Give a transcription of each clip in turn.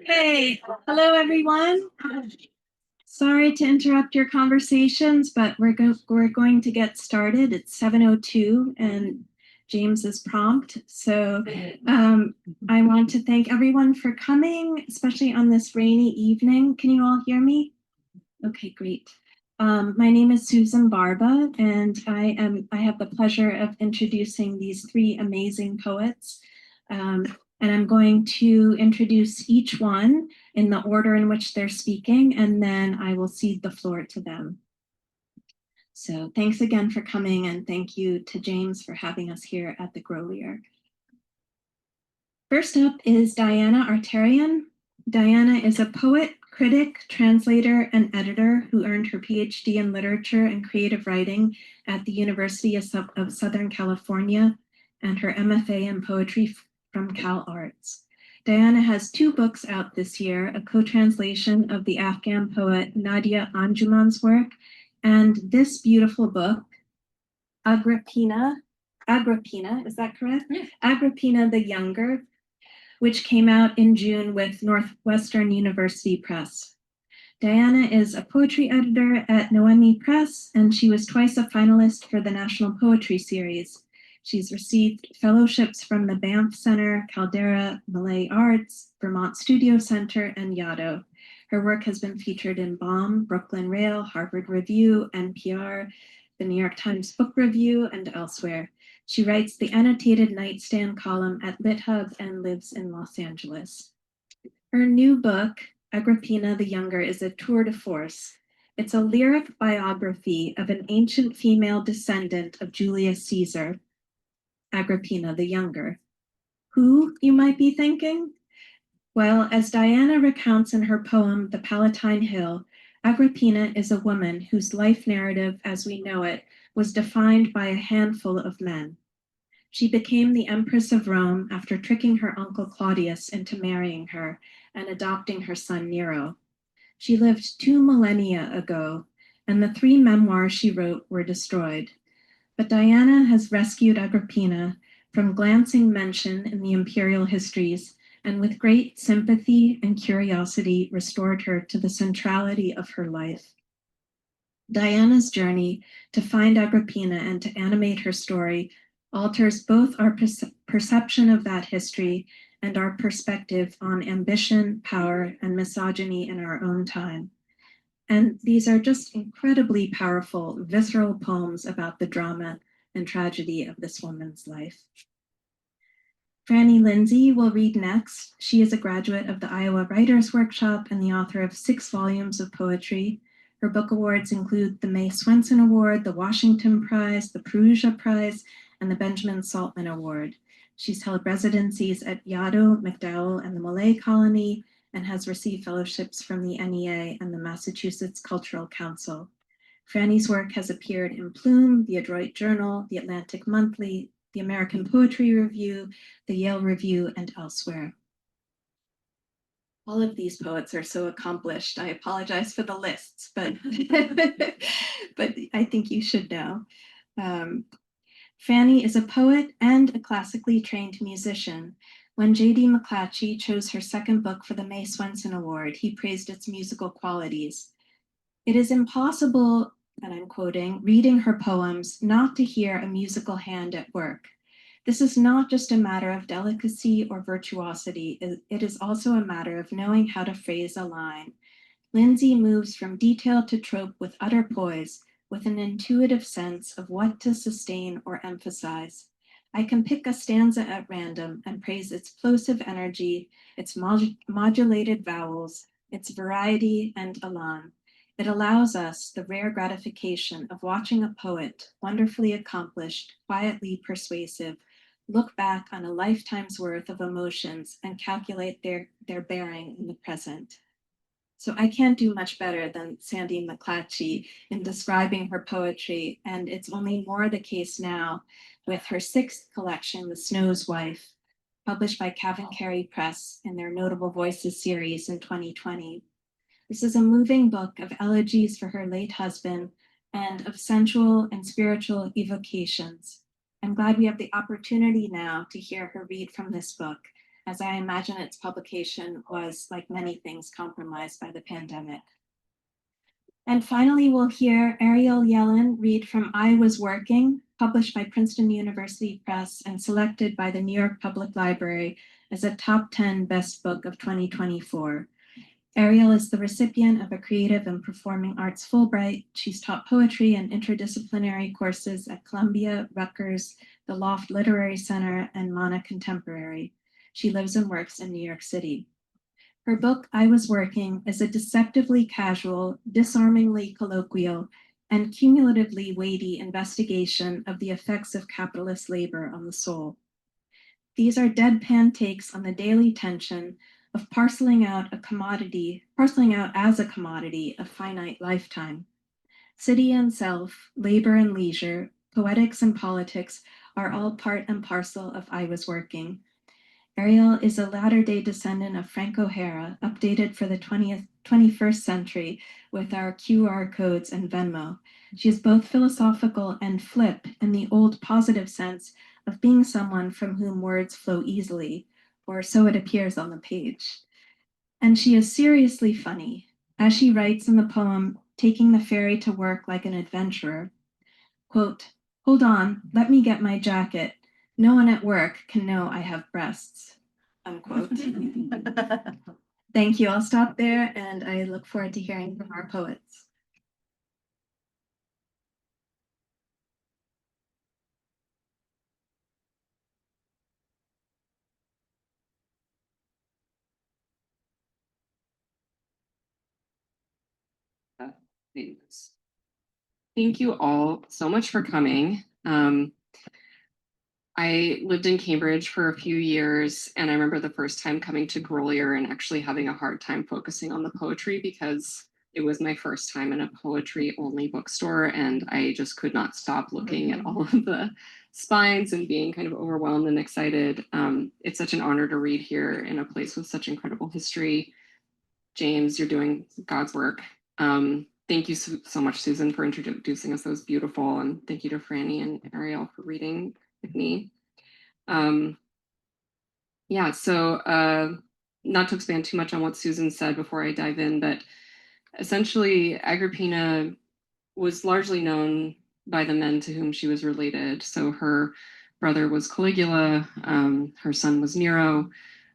Hey, hello everyone. Sorry to interrupt your conversations, but we're going to get started. It's 7:02 and James's prompt. So I want to thank everyone for coming, especially on this rainy evening. Can you all hear me? Okay, great. My name is Susan Barba, and I have the pleasure of introducing these three amazing poets. And I'm going to introduce each one in the order in which they're speaking, and then I will cede the floor to them. So thanks again for coming, and thank you to James for having us here at the Grolier. First up is Diana Arterian. Diana is a poet, critic, translator, and editor who earned her PhD in literature and creative writing at the University of Southern California and her MFA in poetry from Cal Arts. Diana has 2 books out this year, a co-translation of the Afghan poet Nadia Anjuman's work, and this beautiful book, Agrippina, is that correct? Yeah. Agrippina the Younger, which came out in June with Northwestern University Press. Diana is a poetry editor at Noemi Press, and she was twice a finalist for the National Poetry Series. She's received fellowships from the Banff Center, Caldera Malay Arts, Vermont Studio Center, and Yaddo. Her work has been featured in Bomb, Brooklyn Rail, Harvard Review, NPR, the New York Times Book Review, and elsewhere. She writes the annotated nightstand column at LitHub and lives in Los Angeles. Her new book, Agrippina the Younger, is a tour de force. It's a lyric biography of an ancient female descendant of Julius Caesar, Agrippina the Younger. Who, you might be thinking? Well, as Diana recounts in her poem, The Palatine Hill, Agrippina is a woman whose life narrative, as we know it, was defined by a handful of men. She became the Empress of Rome after tricking her uncle Claudius into marrying her and adopting her son Nero. She lived 2 millennia ago, and the 3 memoirs she wrote were destroyed. But Diana has rescued Agrippina from glancing mention in the imperial histories, and with great sympathy and curiosity restored her to the centrality of her life. Diana's journey to find Agrippina and to animate her story alters both our perception of that history and our perspective on ambition, power, and misogyny in our own time. And these are just incredibly powerful, visceral poems about the drama and tragedy of this woman's life. Frannie Lindsay will read next. She is a graduate of the Iowa Writers Workshop and the author of 6 volumes of poetry. Her book awards include the May Swenson Award, the Washington Prize, the Perugia Prize, and the Benjamin Saltman Award. She's held residencies at Yaddo, MacDowell, and the Malay Colony, and has received fellowships from the NEA and the Massachusetts Cultural Council. Frannie's work has appeared in Plume, the Adroit Journal, the Atlantic Monthly, the American Poetry Review, the Yale Review, and elsewhere. All of these poets are so accomplished. I apologize for the lists, but, but I think you should know. Frannie is a poet and a classically trained musician. When J.D. McClatchy chose her 2nd book for the May Swenson Award, he praised its musical qualities. It is impossible, and I'm quoting, reading her poems, not to hear a musical hand at work. This is not just a matter of delicacy or virtuosity. It is also a matter of knowing how to phrase a line. Lindsay moves from detail to trope with utter poise, with an intuitive sense of what to sustain or emphasize. I can pick a stanza at random and praise its plosive energy, its modulated vowels, its variety and elan. It allows us the rare gratification of watching a poet, wonderfully accomplished, quietly persuasive, look back on a lifetime's worth of emotions and calculate their bearing in the present. So I can't do much better than Sandy McClatchy in describing her poetry, and it's only more the case now with her 6th collection, The Snow's Wife, published by Cavankerry Press in their Notable Voices series in 2020. This is a moving book of elegies for her late husband and of sensual and spiritual evocations. I'm glad we have the opportunity now to hear her read from this book. as I imagine its publication was, like many things, compromised by the pandemic. And finally, we'll hear Ariel Yelen read from I Was Working, published by Princeton University Press and selected by the New York Public Library as a top 10 best book of 2024. Ariel is the recipient of a creative and performing arts Fulbright. She's taught poetry and interdisciplinary courses at Columbia, Rutgers, the Loft Literary Center, and Mana Contemporary. She lives and works in New York City. Her book, I Was Working, is a deceptively casual, disarmingly colloquial, and cumulatively weighty investigation of the effects of capitalist labor on the soul. These are deadpan takes on the daily tension of parceling out as a commodity of finite lifetime. City and self, labor and leisure, poetics and politics are all part and parcel of I Was Working. Ariel is a latter-day descendant of Frank O'Hara, updated for the 21st century with our QR codes and Venmo. She is both philosophical and flip in the old positive sense of being someone from whom words flow easily, or so it appears on the page. And she is seriously funny, as she writes in the poem, Taking the Ferry to Work Like an Adventurer. Quote, hold on, let me get my jacket. No one at work can know I have breasts, unquote. Thank you. I'll stop there, and I look forward to hearing from our poets. Thank you all so much for coming. I lived in Cambridge for a few years, and I remember the first time coming to Grolier and actually having a hard time focusing on the poetry because it was my first time in a poetry-only bookstore, and I just could not stop looking at all of the spines and being kind of overwhelmed and excited. It's such an honor to read here in a place with such incredible history. James, you're doing God's work. Thank you so much, Susan, for introducing us. That was beautiful. And thank you to Frannie and Ariel for reading with me. Yeah, so not to expand too much on what Susan said before I dive in, but essentially Agrippina was largely known by the men to whom she was related. So her brother was Caligula, her son was Nero,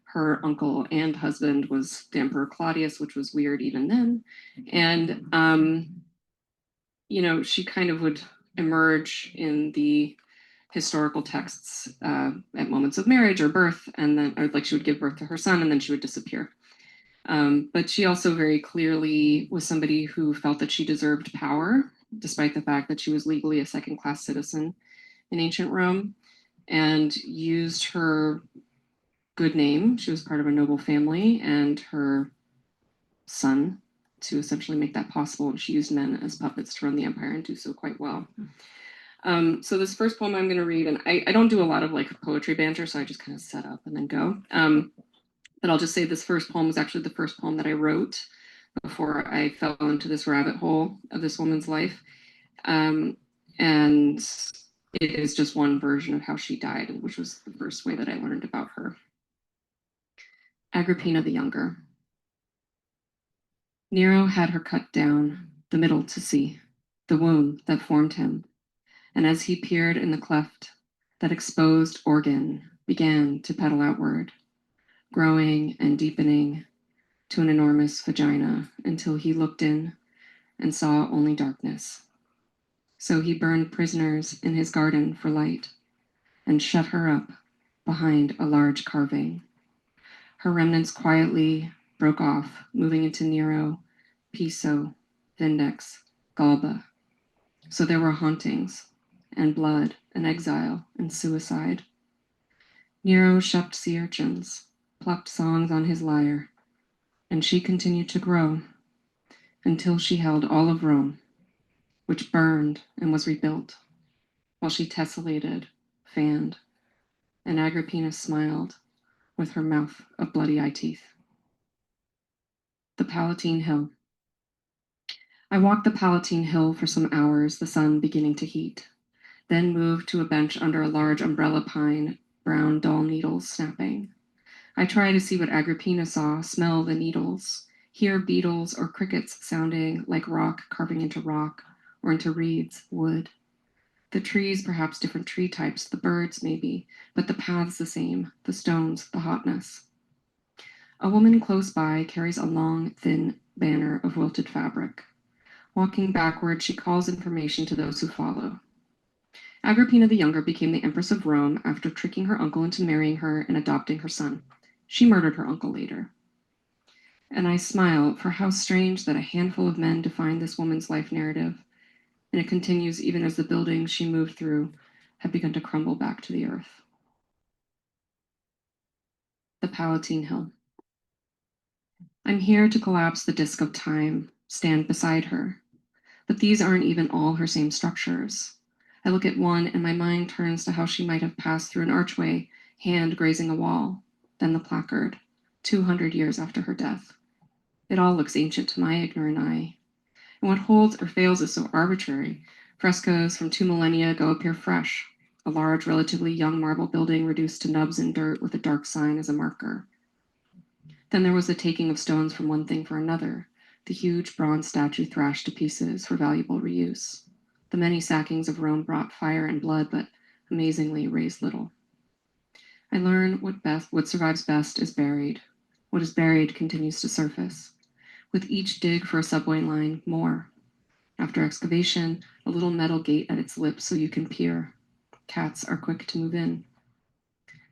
her uncle and husband was the Emperor Claudius, which was weird even then. And, you know, she kind of would emerge in the historical texts at moments of marriage or birth, and then, or like she would give birth to her son and then she would disappear. But she also very clearly was somebody who felt that she deserved power, despite the fact that she was legally a second-class citizen in ancient Rome, and used her good name. She was part of a noble family, and her son to essentially make that possible. And she used men as puppets to run the empire and do so quite well. So this first poem I'm going to read, and I don't do a lot of like poetry banter, so I just kind of set up and then go. But I'll just say this first poem was actually the first poem that I wrote before I fell into this rabbit hole of this woman's life. And it is just one version of how she died, which was the first way that I learned about her. Agrippina the Younger. Nero had her cut down, the middle to see, the womb that formed him. And as he peered in the cleft, that exposed organ began to pedal outward, growing and deepening to an enormous vagina until he looked in and saw only darkness. So he burned prisoners in his garden for light and shut her up behind a large carving. Her remnants quietly broke off, moving into Nero, Piso, Vindex, Galba. So there were hauntings and blood and exile and suicide. Nero shucked sea urchins, plucked songs on his lyre, and she continued to grow until she held all of Rome, which burned and was rebuilt, while she tessellated, fanned, and Agrippina smiled with her mouth of bloody eye teeth. The Palatine Hill. I walked the Palatine Hill for some hours, the sun beginning to heat, then moved to a bench under a large umbrella pine, brown dull needles snapping. I try to see what Agrippina saw, smell the needles, hear beetles or crickets sounding like rock carving into rock or into reeds, wood. The trees, perhaps different tree types, the birds maybe, but the paths the same, the stones, the hotness. A woman close by carries a long, thin banner of wilted fabric. Walking backward, she calls information to those who follow. Agrippina the Younger became the Empress of Rome after tricking her uncle into marrying her and adopting her son. She murdered her uncle later. And I smile, for how strange that a handful of men defined this woman's life narrative, and it continues even as the buildings she moved through have begun to crumble back to the earth. The Palatine Hill. I'm here to collapse the disk of time, stand beside her. But these aren't even all her same structures. I look at one and my mind turns to how she might have passed through an archway, hand grazing a wall, then the placard, 200 years after her death. It all looks ancient to my ignorant eye. And what holds or fails is so arbitrary. Frescoes from 2 millennia ago appear fresh, a large, relatively young marble building reduced to nubs and dirt with a dark sign as a marker. Then there was the taking of stones from one thing for another, the huge bronze statue thrashed to pieces for valuable reuse. The many sackings of Rome brought fire and blood, but amazingly raised little. I learn what survives best is buried. What is buried continues to surface. With each dig for a subway line, more. After excavation, a little metal gate at its lip so you can peer. Cats are quick to move in.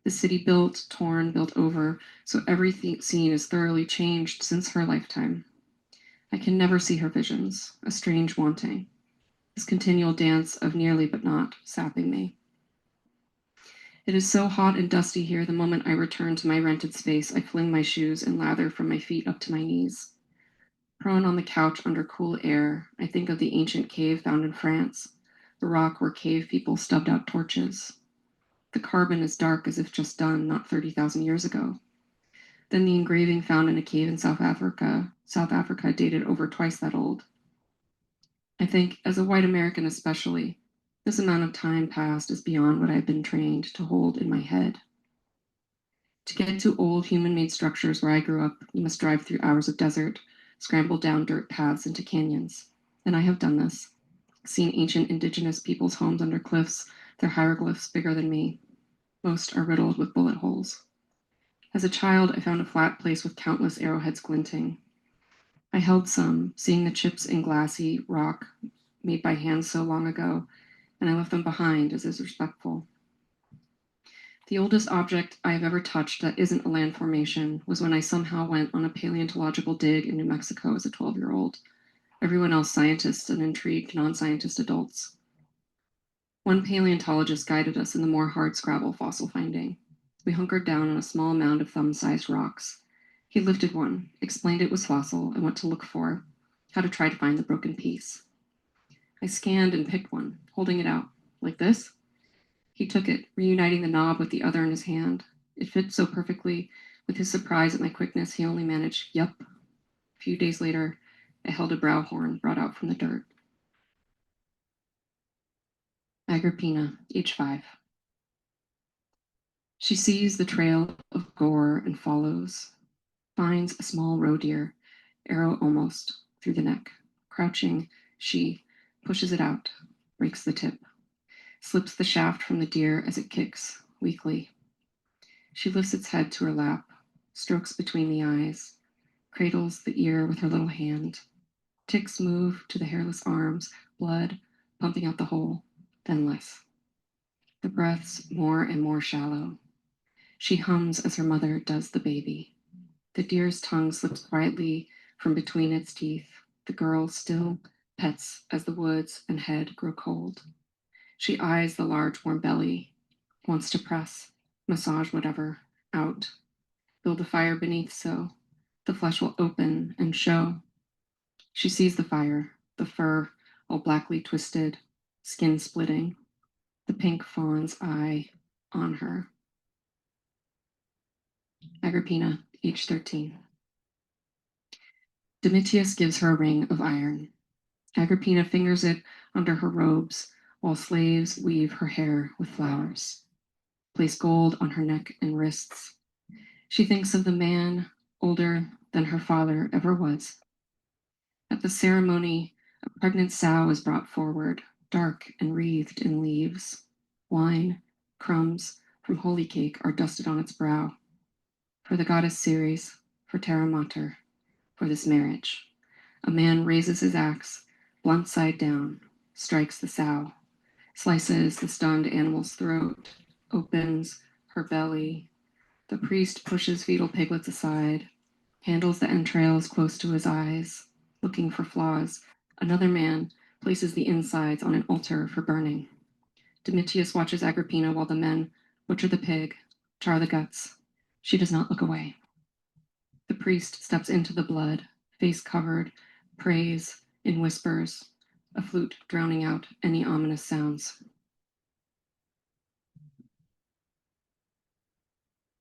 The city built, torn, built over, so every scene is thoroughly changed since her lifetime. I can never see her visions, a strange wanting, this continual dance of nearly but not sapping me. It is so hot and dusty here, the moment I return to my rented space, I fling my shoes and lather from my feet up to my knees. Prone on the couch under cool air, I think of the ancient cave found in France, the rock where cave people stubbed out torches. The carbon is dark as if just done not 30,000 years ago. Then the engraving found in a cave in South Africa dated over twice that old. I think, as a white American especially, this amount of time passed is beyond what I've been trained to hold in my head. To get to old human-made structures where I grew up, you must drive through hours of desert, scramble down dirt paths into canyons. And I have done this, seen ancient indigenous people's homes under cliffs, their hieroglyphs bigger than me. Most are riddled with bullet holes. As a child, I found a flat place with countless arrowheads glinting. I held some, seeing the chips in glassy rock made by hands so long ago, and I left them behind as is respectful. The oldest object I have ever touched that isn't a land formation was when I somehow went on a paleontological dig in New Mexico as a 12-year-old. Everyone else scientists and intrigued non-scientist adults. One paleontologist guided us in the more hardscrabble fossil finding. We hunkered down on a small mound of thumb-sized rocks. He lifted one, explained it was fossil and what to look for, how to try to find the broken piece. I scanned and picked one, holding it out. Like this? He took it, reuniting the knob with the other in his hand. It fit so perfectly. With his surprise at my quickness, he only managed, yup. A few days later, I held a brow horn brought out from the dirt. Agrippina, age 5. She sees the trail of gore and follows, finds a small roe deer, arrow almost, through the neck. Crouching, she pushes it out, breaks the tip, slips the shaft from the deer as it kicks, weakly. She lifts its head to her lap, strokes between the eyes, cradles the ear with her little hand. Ticks move to the hairless arms, blood pumping out the hole, then less. The breaths more and more shallow. She hums as her mother does the baby. The deer's tongue slips quietly from between its teeth. The girl still pets as the woods and head grow cold. She eyes the large warm belly, wants to press, massage whatever, out. Build a fire beneath so the flesh will open and show. She sees the fire, the fur all blackly twisted, skin splitting, the pink fawn's eye on her. Agrippina, age 13. Domitius gives her a ring of iron. Agrippina fingers it under her robes while slaves weave her hair with flowers. Place gold on her neck and wrists. She thinks of the man older than her father ever was. At the ceremony, a pregnant sow is brought forward, dark and wreathed in leaves. Wine, crumbs from holy cake are dusted on its brow. For the goddess Ceres, for Terra Mater, for this marriage. A man raises his axe, blunt side down, strikes the sow, slices the stunned animal's throat, opens her belly. The priest pushes fetal piglets aside, handles the entrails close to his eyes, looking for flaws. Another man places the insides on an altar for burning. Domitius watches Agrippina while the men butcher the pig, char the guts. She does not look away. The priest steps into the blood, face covered, prays in whispers, a flute drowning out any ominous sounds.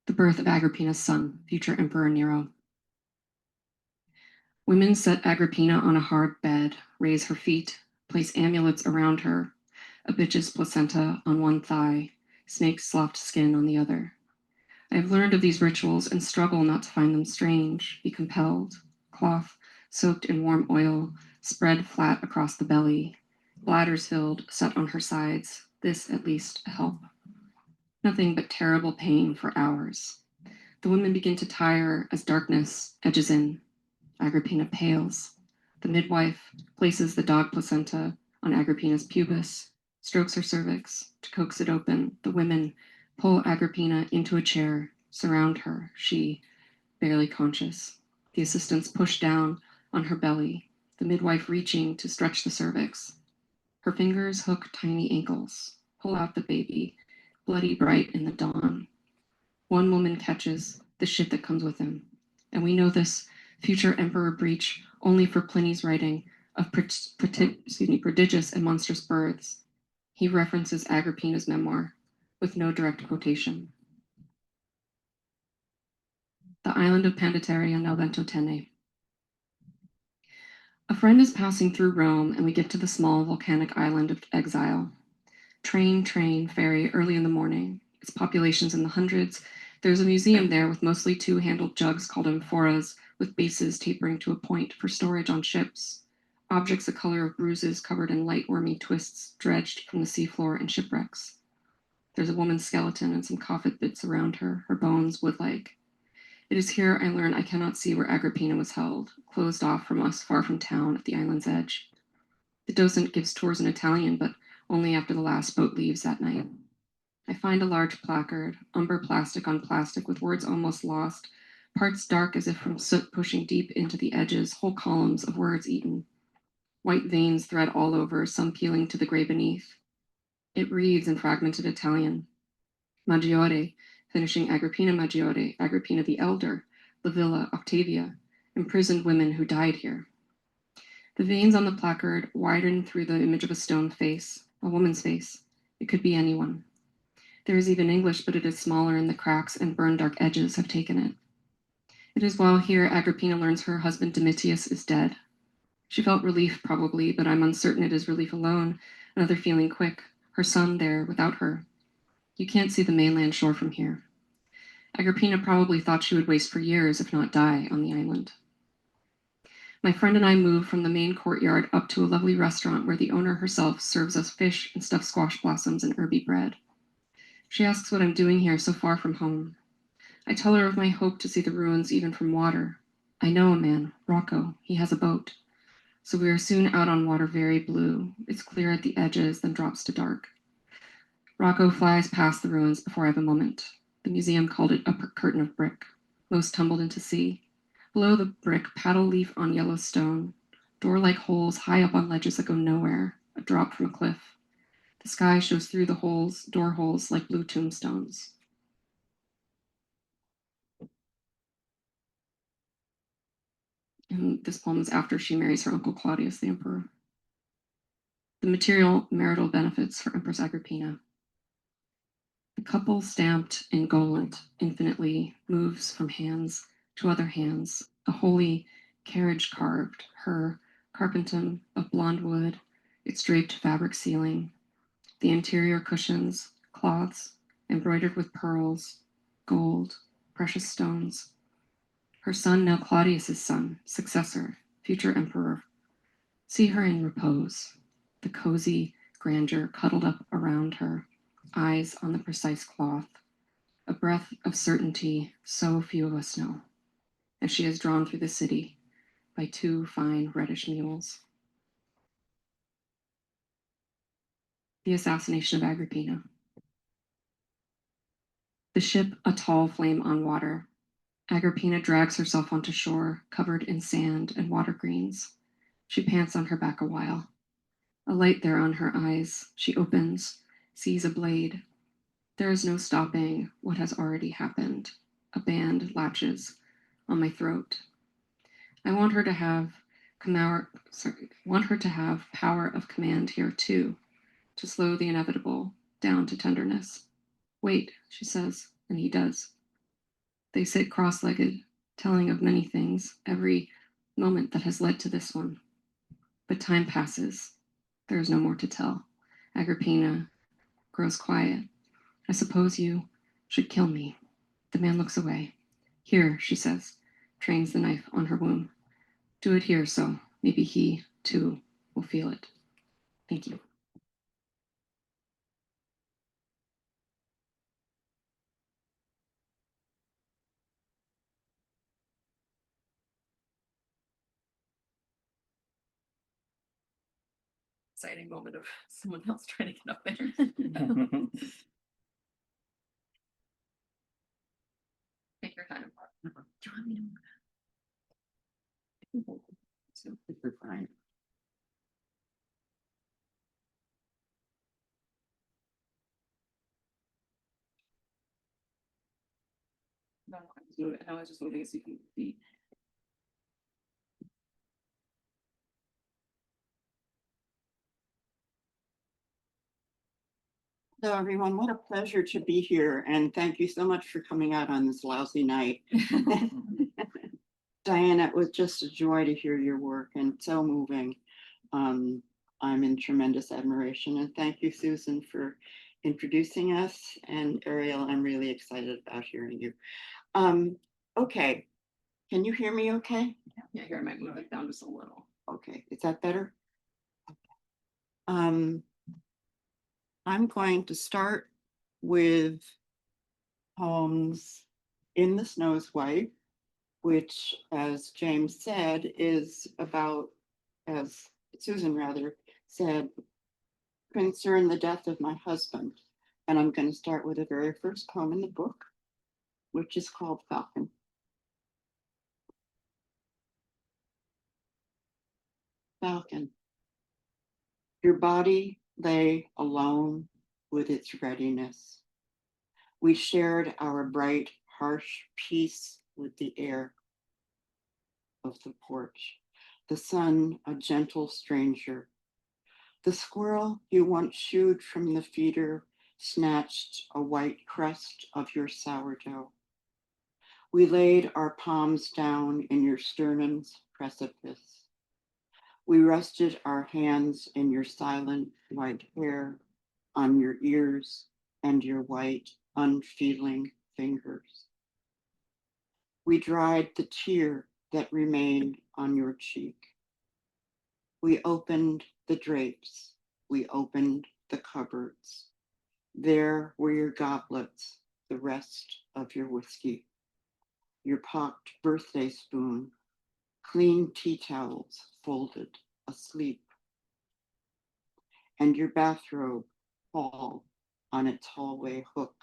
The birth of Agrippina's son, future Emperor Nero. Women set Agrippina on a hard bed, raise her feet, place amulets around her, a bitch's placenta on one thigh, snake's soft skin on the other. I have learned of these rituals and struggle not to find them strange, be compelled. Cloth soaked in warm oil, spread flat across the belly, bladders filled, set on her sides, this at least a help. Nothing but terrible pain for hours. The women begin to tire as darkness edges in. Agrippina pales. The midwife places the dog placenta on Agrippina's pubis, strokes her cervix to coax it open. The women pull Agrippina into a chair, surround her, she barely conscious. The assistants push down on her belly, the midwife reaching to stretch the cervix. Her fingers hook tiny ankles, pull out the baby, bloody bright in the dawn. One woman catches the shit that comes with him. And we know this future Emperor Breach only for Pliny's writing of prodigious and monstrous births. He references Agrippina's memoir with no direct quotation. The island of Panditaria nel vento tene. A friend is passing through Rome, and we get to the small volcanic island of exile. Train, ferry, early in the morning. Its population's in the hundreds. There's a museum there with mostly two-handled jugs called amphoras, with bases tapering to a point for storage on ships. Objects the color of bruises covered in light wormy twists dredged from the seafloor in shipwrecks. There's a woman's skeleton and some coffin bits around her, her bones wood-like. It is here I learn I cannot see where Agrippina was held, closed off from us far from town at the island's edge. The docent gives tours in Italian, but only after the last boat leaves that night. I find a large placard, umber plastic on plastic with words almost lost, parts dark as if from soot pushing deep into the edges, whole columns of words eaten. White veins thread all over, some peeling to the gray beneath. It reads in fragmented Italian. Maggiore, finishing Agrippina Maggiore, Agrippina the Elder, Livilla, Octavia, imprisoned women who died here. The veins on the placard widen through the image of a stone face, a woman's face. It could be anyone. There is even English, but it is smaller and the cracks and burned dark edges have taken it. It is while here Agrippina learns her husband Domitius is dead. She felt relief probably, but I'm uncertain it is relief alone, another feeling quick, her son there without her. You can't see the mainland shore from here. Agrippina probably thought she would waste for years, if not die, on the island. My friend and I move from the main courtyard up to a lovely restaurant where the owner herself serves us fish and stuffed squash blossoms and herby bread. She asks what I'm doing here so far from home. I tell her of my hope to see the ruins even from water. I know a man, Rocco. He has a boat. So we are soon out on water very blue. It's clear at the edges, then drops to dark. Rocco flies past the ruins before I have a moment. The museum called it a curtain of brick. Most tumbled into sea. Below the brick, paddle leaf on yellow stone. Door-like holes high up on ledges that go nowhere. A drop from a cliff. The sky shows through the holes, door holes like blue tombstones. And this poem is after she marries her uncle Claudius, the emperor. The material marital benefits for Empress Agrippina. The couple stamped in gold infinitely moves from hands to other hands, a holy carriage carved, her carpentum of blonde wood, its draped fabric ceiling, the interior cushions, cloths, embroidered with pearls, gold, precious stones. Her son, now Claudius's son, successor, future emperor. See her in repose, the cozy grandeur cuddled up around her, eyes on the precise cloth, a breath of certainty so few of us know, as she is drawn through the city by two fine reddish mules. The assassination of Agrippina. The ship a tall flame on water. Agrippina drags herself onto shore, covered in sand and water greens. She pants on her back a while. A light there on her eyes. She opens, sees a blade. There is no stopping what has already happened. A band latches on my throat. I want her to have power of command here too, to slow the inevitable down to tenderness. Wait, she says, and he does. They sit cross-legged, telling of many things, every moment that has led to this one. But time passes. There is no more to tell. Agrippina grows quiet. I suppose you should kill me. The man looks away. Here, she says, trains the knife on her wound. Do it here, so maybe he, too, will feel it. Thank you. Exciting moment of someone else trying to get up there. Take your time. Do you want me to? You're fine. No, I was just moving so you can see. Hello, everyone. What a pleasure to be here. And thank you so much for coming out on this lousy night. Diana, it was just a joy to hear your work and so moving. I'm in tremendous admiration. And thank you, Susan, for introducing us. And Ariel, I'm really excited about hearing you. Okay. Can you hear me okay? Yeah, here I might move it down just a little. Okay. Is that better? Okay. I'm going to start with poems In the Snow's White, which, as James said, is about, as Susan rather said, concern the death of my husband. And I'm going to start with the very first poem in the book, which is called Falcon. Falcon. Your body lay alone with its readiness. We shared our bright, harsh peace with the air of the porch, the sun a gentle stranger. The squirrel you once shooed from the feeder snatched a white crust of your sourdough. We laid our palms down in your sternum's precipice. We rested our hands in your silent white hair, on your ears and your white, unfeeling fingers. We dried the tear that remained on your cheek. We opened the drapes. We opened the cupboards. There were your goblets, the rest of your whiskey, your pocked birthday spoon, clean tea towels folded asleep, and your bathrobe all on its hallway hook.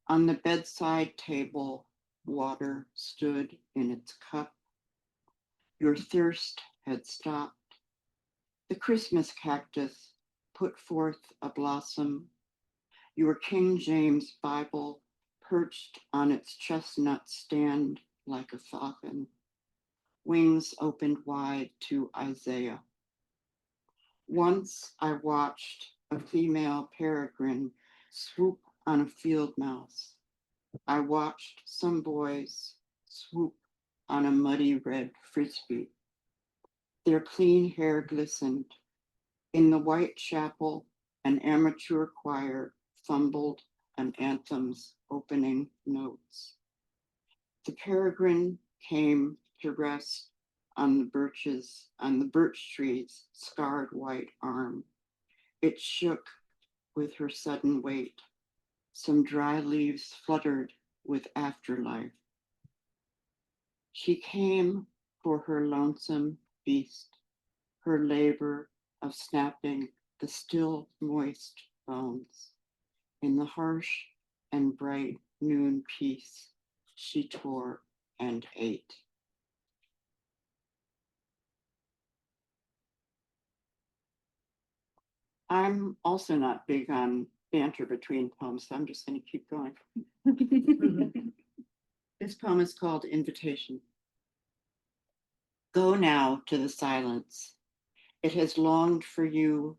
On the bedside table, water stood in its cup. Your thirst had stopped. The Christmas cactus put forth a blossom. Your King James Bible perched on its chestnut stand like a falcon, wings opened wide to Isaiah. Once I watched a female peregrine swoop on a field mouse. I watched some boys swoop on a muddy red frisbee. Their clean hair glistened. In the white chapel, an amateur choir fumbled an anthem's opening notes. The peregrine came to rest on the birch tree's scarred white arm. It shook with her sudden weight. Some dry leaves fluttered with afterlife. She came for her lonesome beast, her labor of snapping the still moist bones. In the harsh and bright noon peace, she tore and ate. I'm also not big on banter between poems, so I'm just going to keep going. This poem is called Invitation. Go now to the silence. It has longed for you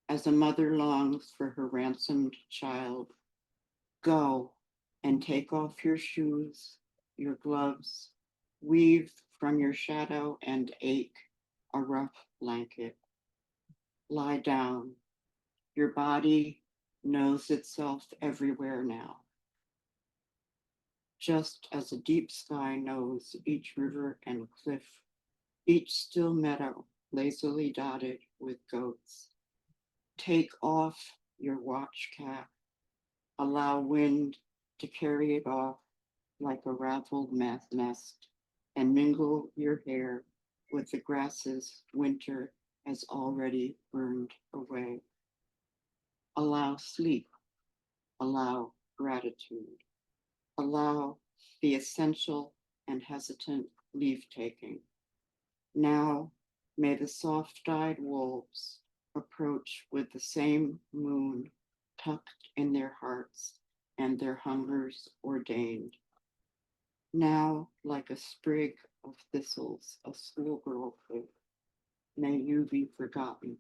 as a mother longs for her ransomed child. Go and take off your shoes, your gloves, weave from your shadow and ache a rough blanket. Lie down. Your body knows itself everywhere now. Just as a deep sky knows each river and cliff, each still meadow lazily dotted with goats. Take off your watch cap. Allow wind to carry it off like a raffled nest and mingle your hair with the grasses winter has already burned away. Allow sleep, allow gratitude, allow the essential and hesitant leave-taking. Now may the soft-eyed wolves approach with the same moon tucked in their hearts and their hungers ordained. Now, like a sprig of thistles, a schoolgirl could, may you be forgotten,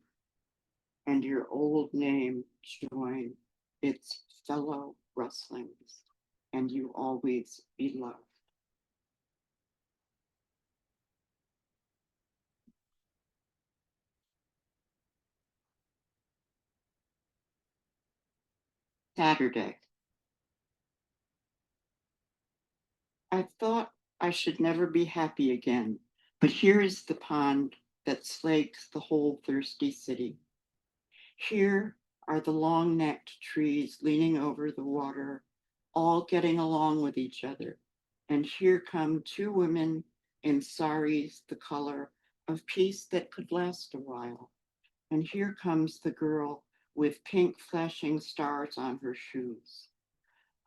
and your old name join its fellow rustlings, and you always be loved. Saturday. I thought I should never be happy again, but here is the pond that slakes the whole thirsty city. Here are the long-necked trees leaning over the water, all getting along with each other. And here come two women in saris the color of peace that could last a while. And here comes the girl with pink flashing stars on her shoes.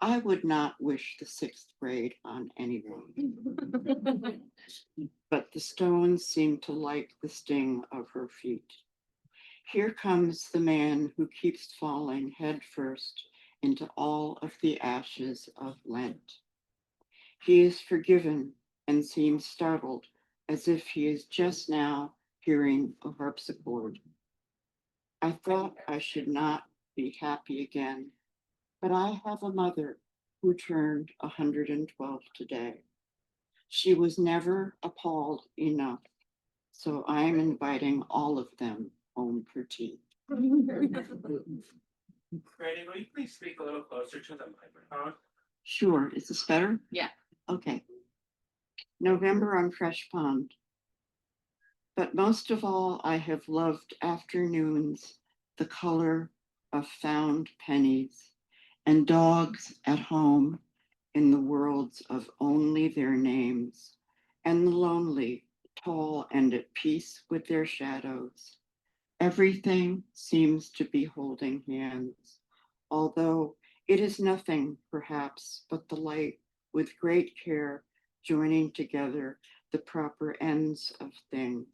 I would not wish the sixth grade on anyone, but the stones seem to like the sting of her feet. Here comes the man who keeps falling headfirst into all of the ashes of Lent. He is forgiven and seems startled as if he is just now hearing a harpsichord. I thought I should not be happy again, but I have a mother who turned 112 today. She was never appalled enough, so I am inviting all of them home for tea. Frannie, will you please speak a little closer to the microphone? Sure, is this better? Yeah. Okay. November on Fresh Pond. But most of all, I have loved afternoons, the color of found pennies, and dogs at home in the worlds of only their names, and the lonely, tall and at peace with their shadows. Everything seems to be holding hands, although it is nothing, perhaps, but the light with great care joining together the proper ends of things.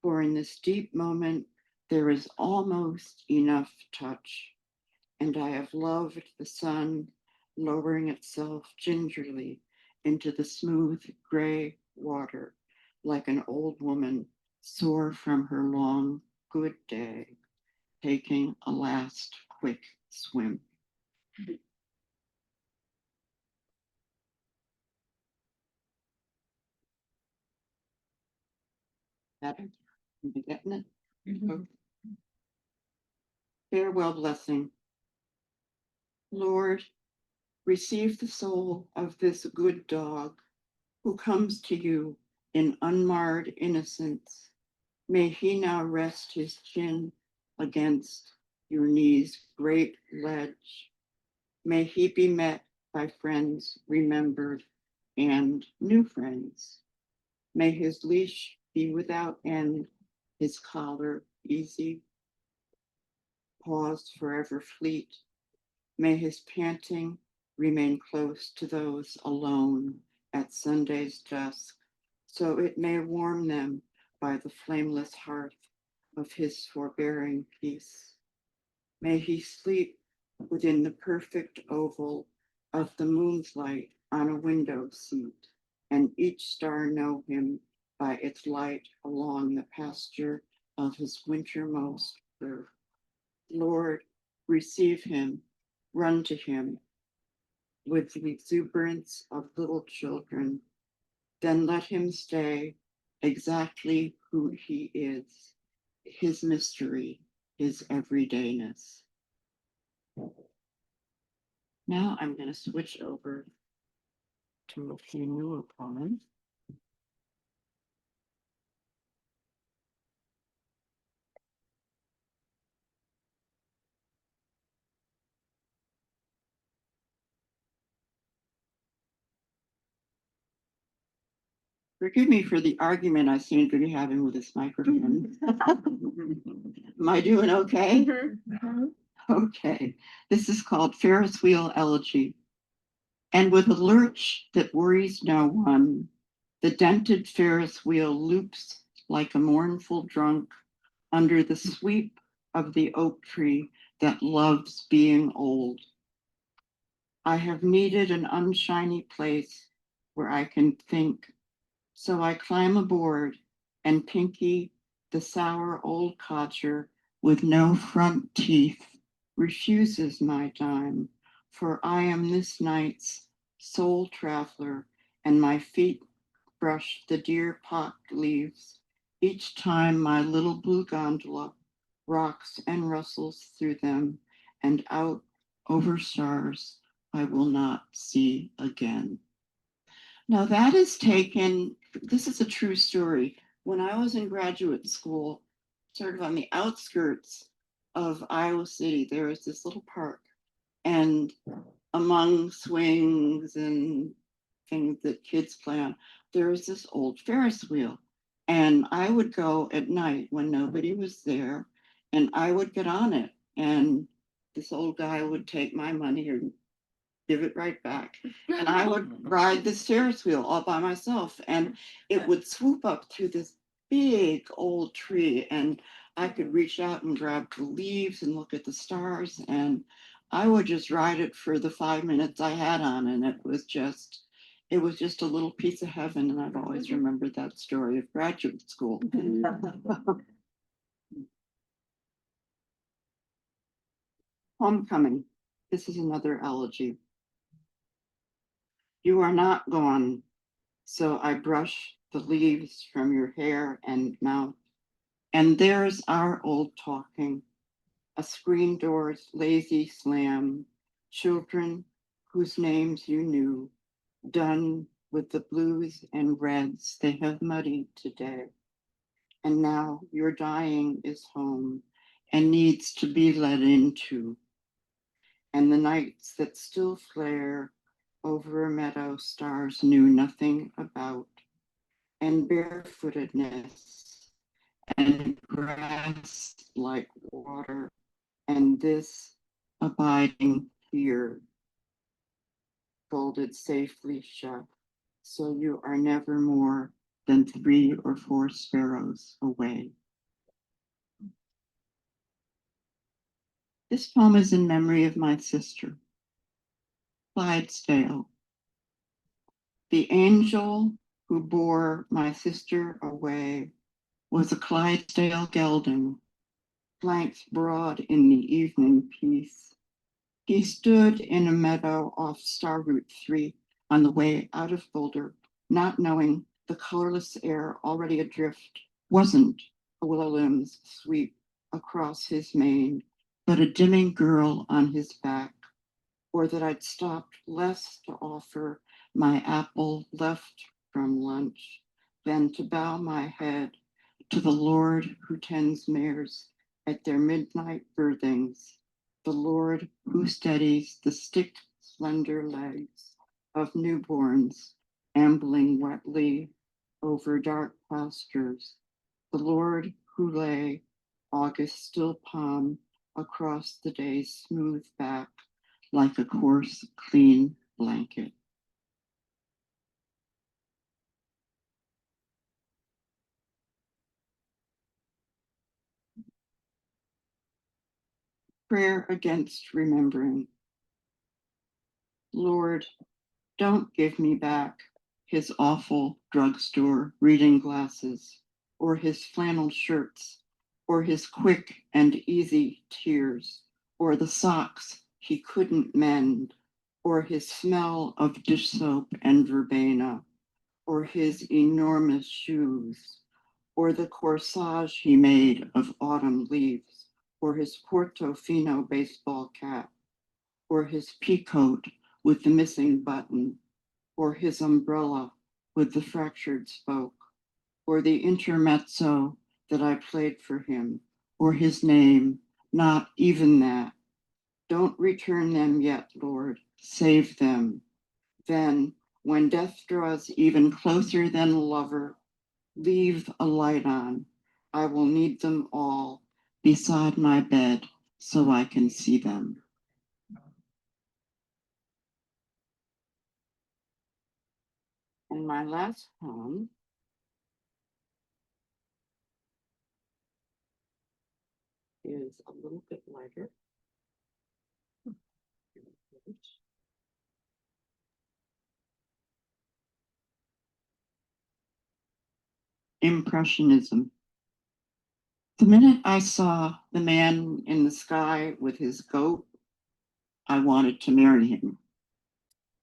For in this deep moment, there is almost enough touch, and I have loved the sun lowering itself gingerly into the smooth gray water like an old woman sore from her long good day, taking a last quick swim. Better? Am I getting it? Okay. Farewell blessing. Lord, receive the soul of this good dog who comes to you in unmarred innocence. May he now rest his chin against your knee's great ledge. May he be met by friends remembered and new friends. May his leash be without end, his collar easy, paws forever fleet. May his panting remain close to those alone at Sunday's dusk, so it may warm them by the flameless hearth of his forbearing peace. May he sleep within the perfect oval of the moon's light on a window seat, and each star know him by its light along the pasture of his wintermost earth. Lord, receive him, run to him with the exuberance of little children. Then let him stay exactly who he is, his mystery, his everydayness. Now I'm going to switch over to a few newer poems. Forgive me for the argument I seem to be having with this microphone. Am I doing okay? Okay. This is called Ferris Wheel Elegy. And with a lurch that worries no one, the dented Ferris wheel loops like a mournful drunk under the sweep of the oak tree that loves being old. I have needed an unshiny place where I can think, so I climb aboard and Pinky, the sour old codger with no front teeth, refuses my dime, for I am this night's sole traveler, and my feet brush the deer-pocked leaves each time my little blue gondola rocks and rustles through them, and out over stars I will not see again. Now that is taken, this is a true story. When I was in graduate school, sort of on the outskirts of Iowa City, there was this little park, and among swings and things that kids play on, there was this old Ferris wheel. And I would go at night when nobody was there, and I would get on it. And this old guy would take my money and give it right back. And I would ride this Ferris wheel all by myself, and it would swoop up through this big old tree, and I could reach out and grab the leaves and look at the stars, and I would just ride it for the 5 minutes I had on, and it was just a little piece of heaven, and I've always remembered that story of graduate school. Homecoming. This is another elegy. You are not gone, so I brush the leaves from your hair and mouth. And there's our old talking, a screen door's lazy slam, children whose names you knew, done with the blues and reds they have muddied today. And now your dying is home and needs to be let into. And the nights that still flare over a meadow stars knew nothing about, and barefootedness and grass like water, and this abiding here folded safely shut, so you are never more than 3 or 4 sparrows away. This poem is in memory of my sister, Clydesdale. The angel who bore my sister away was a Clydesdale gelding, flanked broad in the evening peace. He stood in a meadow off Star Route 3 on the way out of Boulder, not knowing the colorless air already adrift wasn't a willow limb's sweep across his mane, but a dimming girl on his back, or that I'd stopped less to offer my apple left from lunch than to bow my head to the Lord who tends mares at their midnight birthings, the Lord who steadies the stick slender legs of newborns ambling wetly over dark pastures, the Lord who lay August still palm across the day's smooth back like a coarse, clean blanket. Prayer against remembering. Lord, don't give me back his awful drugstore reading glasses, or his flannel shirts, or his quick and easy tears, or the socks he couldn't mend, or his smell of dish soap and verbena, or his enormous shoes, or the corsage he made of autumn leaves, or his Portofino baseball cap, or his peacoat with the missing button, or his umbrella with the fractured spoke, or the intermezzo that I played for him, or his name, not even that. Don't return them yet, Lord, save them. Then, when death draws even closer than a lover, leave a light on. I will need them all beside my bed so I can see them. And my last poem is a little bit lighter. Impressionism. The minute I saw the man in the sky with his goat, I wanted to marry him.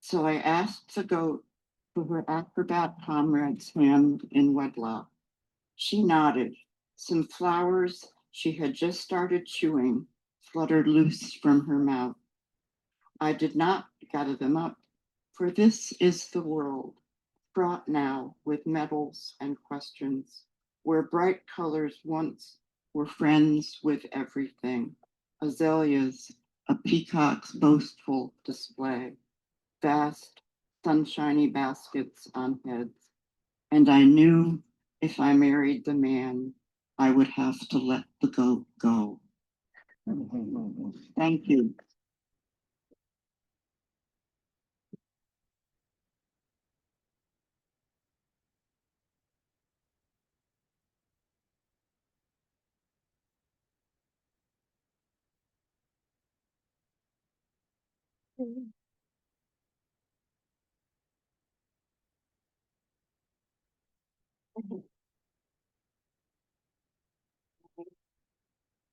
So I asked the goat for her acrobat comrade's hand in wedlock. She nodded. Some flowers she had just started chewing fluttered loose from her mouth. I did not gather them up, for this is the world, fraught now with medals and questions, where bright colors once were friends with everything. Azaleas, a peacock's boastful display, vast, sunshiny baskets on heads. And I knew if I married the man, I would have to let the goat go. Thank you.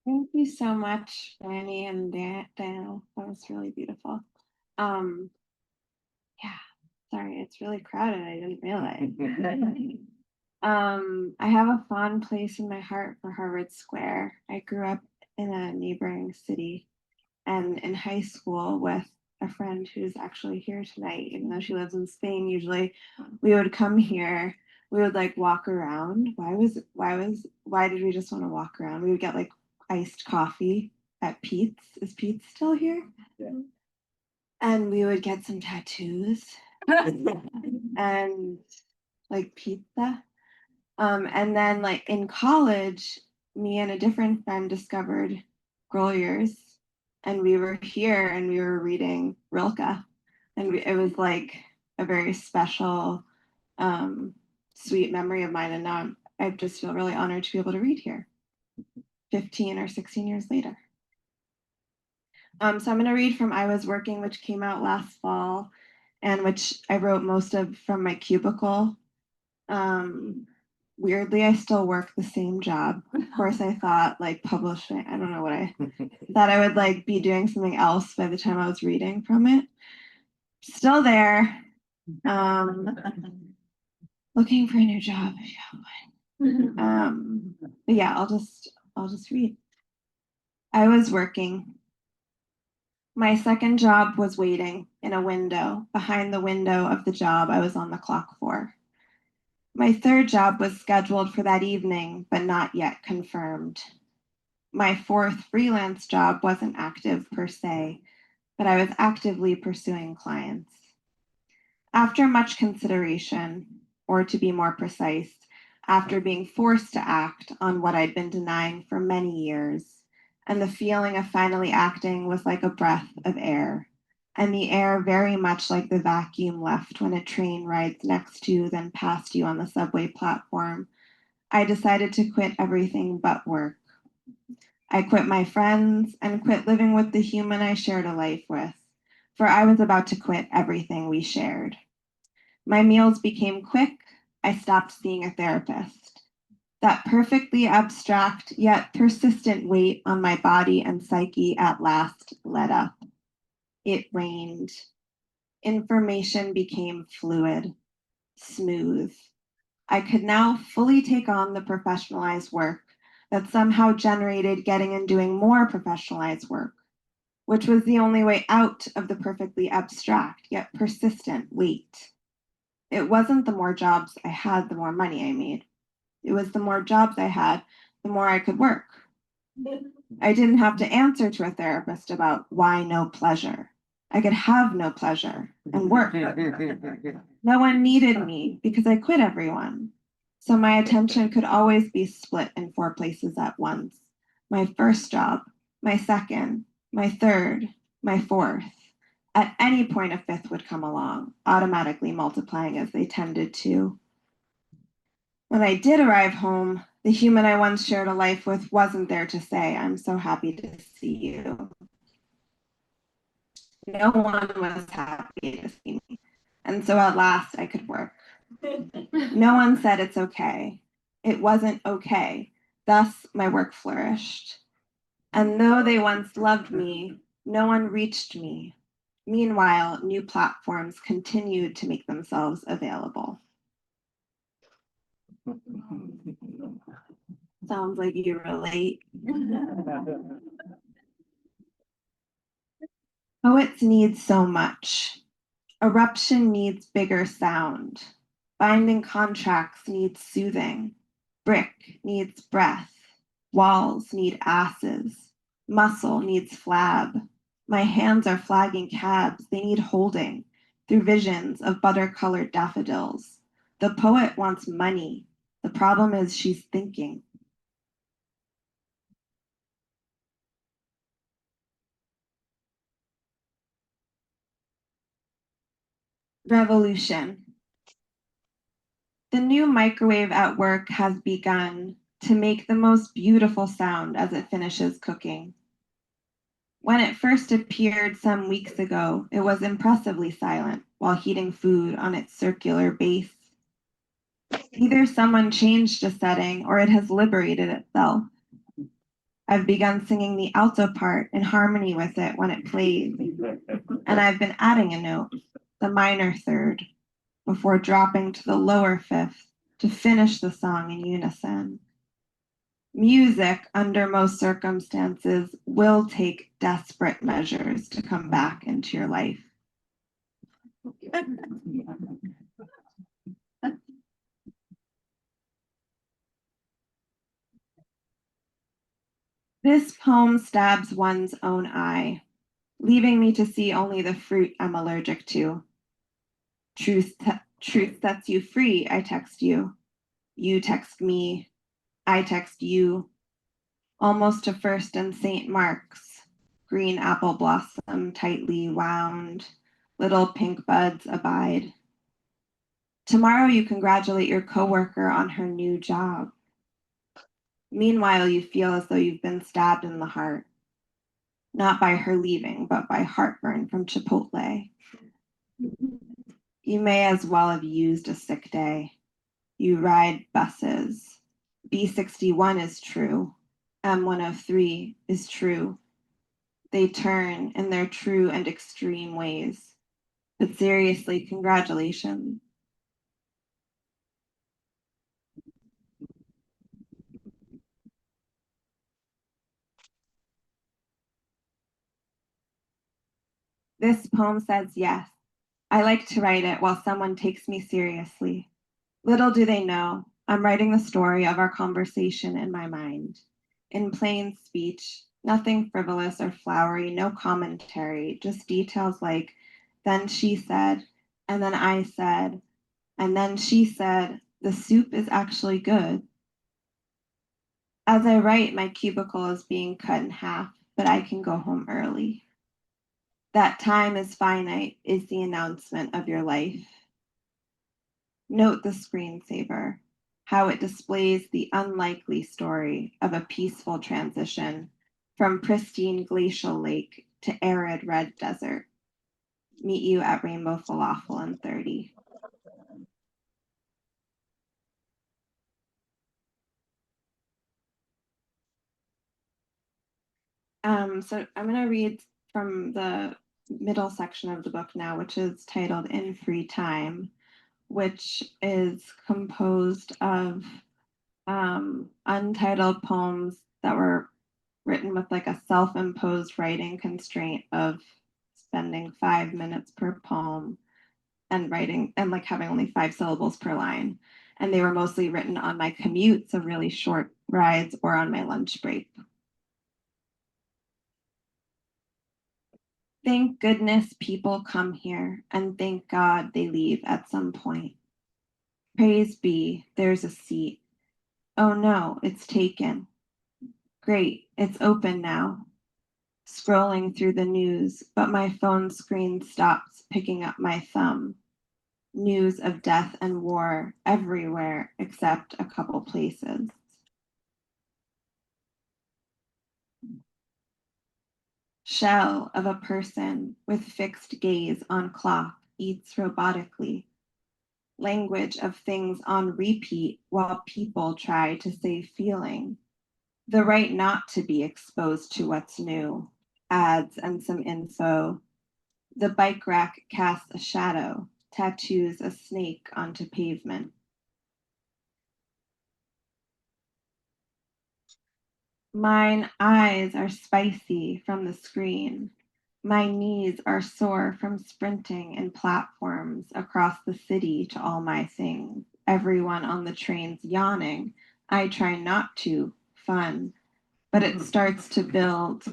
Thank you so much, Frannie and Diana. That was really beautiful. Yeah, sorry, it's really crowded. I didn't realize. I have a fond place in my heart for Harvard Square. I grew up in a neighboring city and in high school with a friend who's actually here tonight, even though she lives in Spain. Usually we would come here, we would like walk around. Why did we just want to walk around? We would get like iced coffee at Pete's. Is Pete's still here? Yeah. And we would get some tattoos and like pizza. And then like in college, me and a different friend discovered Grolier's, and we were here and we were reading Rilke, and it was like a very special, sweet memory of mine. And now I just feel really honored to be able to read here 15 or 16 years later. So I'm going to read from I Was Working, which came out last fall, and which I wrote most of from my cubicle. Weirdly, I still work the same job. Of course, I thought like publishing, I don't know what I thought I would like be doing something else by the time I was reading from it. Still there. Looking for a new job if you have one. But yeah, I'll just read. I was working. My second job was waiting in a window behind the window of the job I was on the clock for. My third job was scheduled for that evening, but not yet confirmed. My fourth freelance job wasn't active per se, but I was actively pursuing clients. After much consideration, or to be more precise, after being forced to act on what I'd been denying for many years, and the feeling of finally acting was like a breath of air, and the air very much like the vacuum left when a train rides next to, then past you on the subway platform, I decided to quit everything but work. I quit my friends and quit living with the human I shared a life with, for I was about to quit everything we shared. My meals became quick. I stopped seeing a therapist. That perfectly abstract yet persistent weight on my body and psyche at last let up. It rained. Information became fluid, smooth. I could now fully take on the professionalized work that somehow generated getting and doing more professionalized work, which was the only way out of the perfectly abstract yet persistent weight. It wasn't the more jobs I had, the more money I made. It was the more jobs I had, the more I could work. I didn't have to answer to a therapist about why no pleasure. I could have no pleasure and work. No one needed me because I quit everyone. So my attention could always be split in 4 places at once. My first job, my second, my third, my fourth. At any point, a fifth would come along, automatically multiplying as they tended to. When I did arrive home, the human I once shared a life with wasn't there to say, "I'm so happy to see you." No one was happy to see me. And so at last I could work. No one said it's okay. It wasn't okay. Thus, my work flourished. And though they once loved me, no one reached me. Meanwhile, new platforms continued to make themselves available. Sounds like you relate. Poets need so much. Eruption needs bigger sound. Binding contracts needs soothing. Brick needs breath. Walls need asses. Muscle needs flab. My hands are flagging cabs. They need holding through visions of butter-colored daffodils. The poet wants money. The problem is she's thinking. Revolution. The new microwave at work has begun to make the most beautiful sound as it finishes cooking. When it first appeared some weeks ago, it was impressively silent while heating food on its circular base. Either someone changed a setting or it has liberated itself. I've begun singing the alto part in harmony with it when it plays, and I've been adding a note, the minor third, before dropping to the lower fifth to finish the song in unison. Music, under most circumstances, will take desperate measures to come back into your life. This poem stabs one's own eye, leaving me to see only the fruit I'm allergic to. Truth sets you free, I text you. You text me, I text you. Almost to First and St. Mark's, green apple blossom tightly wound, little pink buds abide. Tomorrow you congratulate your coworker on her new job. Meanwhile, you feel as though you've been stabbed in the heart, not by her leaving, but by heartburn from Chipotle. You may as well have used a sick day. You ride buses. B61 is true. M103 is true. They turn in their true and extreme ways. But seriously, congratulations. This poem says yes. I like to write it while someone takes me seriously. Little do they know, I'm writing the story of our conversation in my mind. In plain speech, nothing frivolous or flowery, no commentary, just details like, then she said, and then I said, and then she said, the soup is actually good. As I write, my cubicle is being cut in half, but I can go home early. That time is finite is the announcement of your life. Note the screensaver, how it displays the unlikely story of a peaceful transition from pristine glacial lake to arid red desert. Meet you at Rainbow Falafel in 30. So I'm going to read from the middle section of the book now, which is titled In Free Time, which is composed of untitled poems that were written with like a self-imposed writing constraint of spending 5 minutes per poem and writing and like having only 5 syllables per line. And they were mostly written on my commute, so really short rides or on my lunch break. Thank goodness people come here, and thank God they leave at some point. Praise be, there's a seat. Oh no, it's taken. Great, it's open now. Scrolling through the news, but my phone screen stops picking up my thumb. News of death and war everywhere except a couple places. Shell of a person with fixed gaze on clock eats robotically. Language of things on repeat while people try to say feeling. The right not to be exposed to what's new. Ads and some info. The bike rack casts a shadow, tattoos a snake onto pavement. Mine eyes are spicy from the screen. My knees are sore from sprinting in platforms across the city to all my things. Everyone on the train's yawning. I try not to, fun, but it starts to build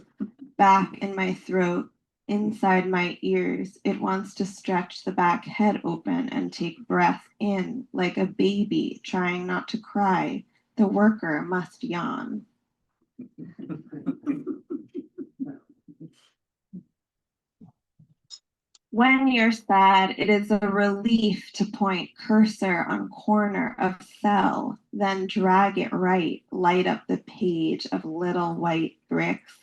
back in my throat, inside my ears. It wants to stretch the back head open and take breath in like a baby trying not to cry. The worker must yawn. When you're sad, it is a relief to point cursor on corner of cell, then drag it right, light up the page of little white bricks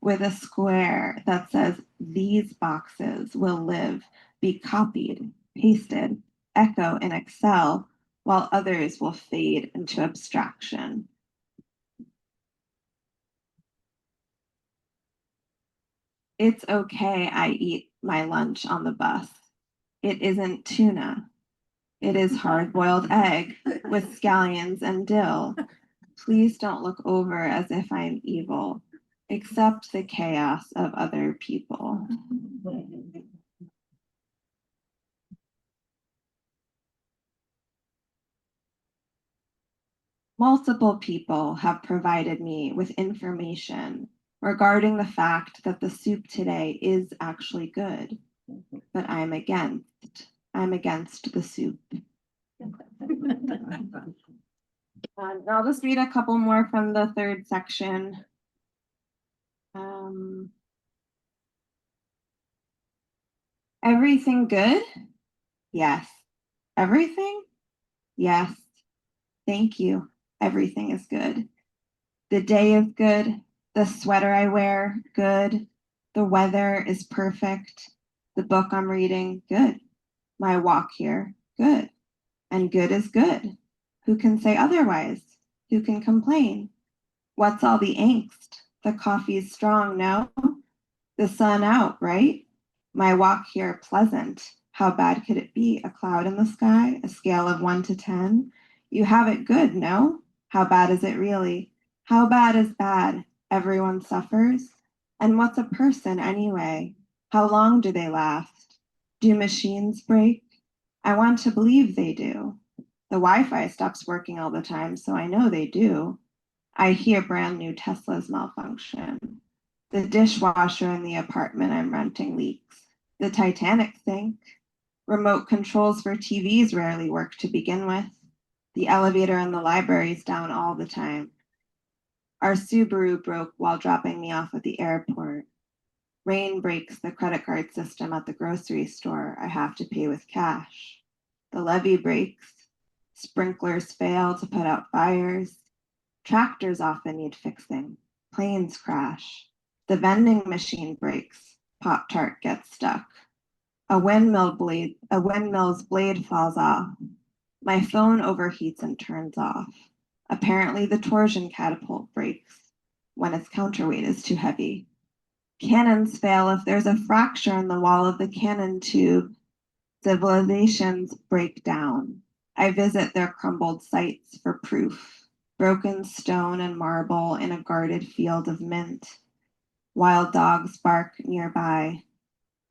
with a square that says these boxes will live, be copied, pasted, echo in Excel, while others will fade into abstraction. It's okay I eat my lunch on the bus. It isn't tuna. It is hard-boiled egg with scallions and dill. Please don't look over as if I'm evil. Accept the chaos of other people. Multiple people have provided me with information regarding the fact that the soup today is actually good, but I'm against the soup. I'll just read a couple more from the third section. Everything good? Yes. Everything? Yes. Thank you. Everything is good. The day is good. The sweater I wear, good. The weather is perfect. The book I'm reading, good. My walk here, good. And good is good. Who can say otherwise? Who can complain? What's all the angst? The coffee's strong, no? The sun out, right? My walk here pleasant. How bad could it be? A cloud in the sky? A scale of 1 to 10? You have it good, no? How bad is it really? How bad is bad? Everyone suffers? And what's a person anyway? How long do they last? Do machines break? I want to believe they do. The Wi-Fi stops working all the time, so I know they do. I hear brand new Teslas malfunction. The dishwasher in the apartment I'm renting leaks. The Titanic sank. Remote controls for TVs rarely work to begin with. The elevator in the library is down all the time. Our Subaru broke while dropping me off at the airport. Rain breaks the credit card system at the grocery store. I have to pay with cash. The levee breaks. Sprinklers fail to put out fires. Tractors often need fixing. Planes crash. The vending machine breaks. Pop-Tart gets stuck. A windmill's blade falls off. My phone overheats and turns off. Apparently the torsion catapult breaks when its counterweight is too heavy. Cannons fail if there's a fracture in the wall of the cannon tube. Civilizations break down. I visit their crumbled sites for proof. Broken stone and marble in a guarded field of mint. Wild dogs bark nearby.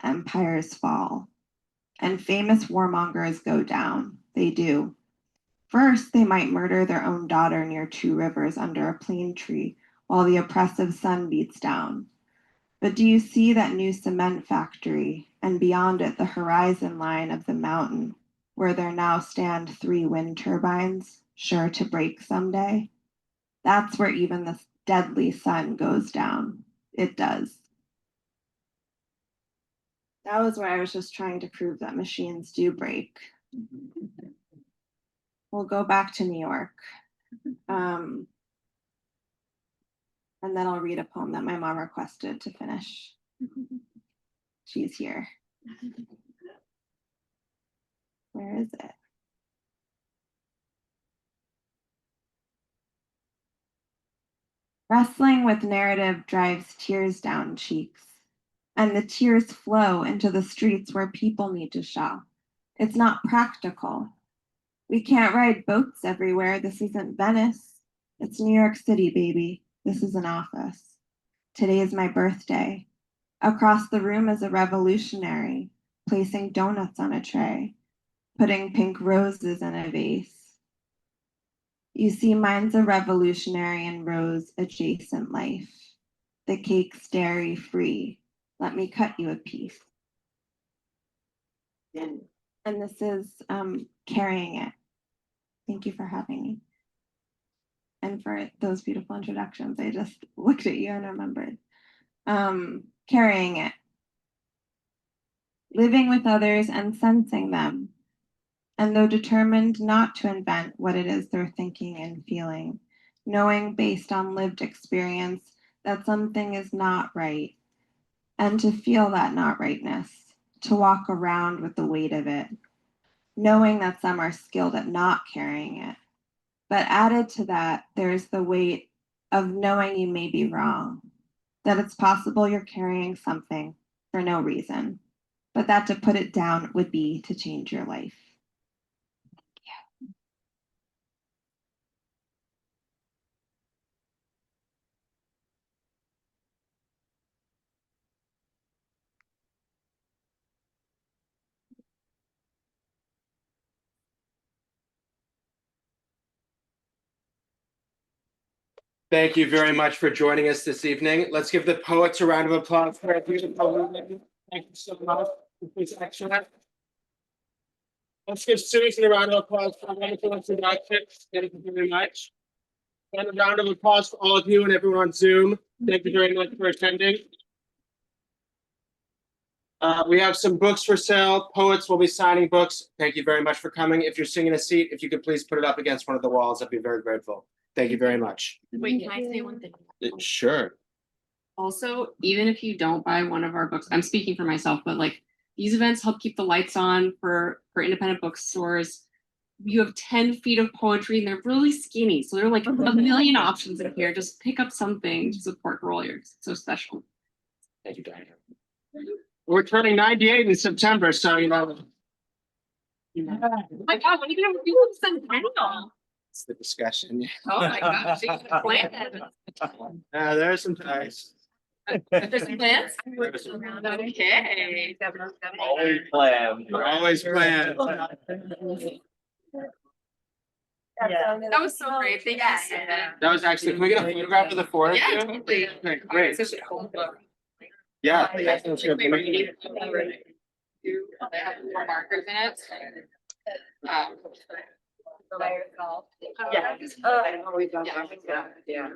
Empires fall. And famous warmongers go down. They do. First, they might murder their own daughter near Two Rivers under a plane tree while the oppressive sun beats down. But do you see that new cement factory and beyond it the horizon line of the mountain where there now stand 3 wind turbines, sure to break someday? That's where even the deadly sun goes down. It does. That was where I was just trying to prove that machines do break. We'll go back to New York. And then I'll read a poem that my mom requested to finish. She's here. Where is it? Wrestling with narrative drives tears down cheeks, and the tears flow into the streets where people need to shop. It's not practical. We can't ride boats everywhere. This isn't Venice. It's New York City, baby. This is an office. Today is my birthday. Across the room is a revolutionary, placing donuts on a tray, putting pink roses in a vase. You see, mine's a revolutionary and rose adjacent life. The cake's dairy free. Let me cut you a piece. And this is Carrying It. Thank you for having me. And for those beautiful introductions. I just looked at you and remembered. Carrying it. Living with others and sensing them. And though determined not to invent what it is they're thinking and feeling, knowing based on lived experience that something is not right, and to feel that not rightness, to walk around with the weight of it, knowing that some are skilled at not carrying it. But added to that, there's the weight of knowing you may be wrong, that it's possible you're carrying something for no reason, but that to put it down would be to change your life. Thank you very much for joining us this evening. Let's give the poets a round of applause for it. Thank you so much. Please excellent. Let's give Susan a round of applause for a wonderful introduction. Thank you very much. And a round of applause for all of you and everyone on Zoom. Thank you very much for attending. We have some books for sale. Poets will be signing books. Thank you very much for coming. If you're sitting in a seat, if you could please put it up against one of the walls, I'd be very grateful. Thank you very much. Wait, can I say one thing? Sure. Also, even if you don't buy one of our books, I'm speaking for myself, but like these events help keep the lights on for independent bookstores. You have 10 feet of poetry and they're really skinny. So there are like a million options in here. Just pick up something to support Grolier. It's so special. Thank you, Diana. We're turning 98 in September, so you know. Oh my God, when are you gonna do a centennial? It's the discussion. Oh my gosh, you can plan it. There are some ties. There's some plans? Okay. Always plan. Always plan. That was so great. Thank you so much. That was actually, can we get a photograph of the four of you? Yeah, totally. Okay, great. Such a cool book. Yeah. They have more markers in it. By yourself. Yeah. Yeah.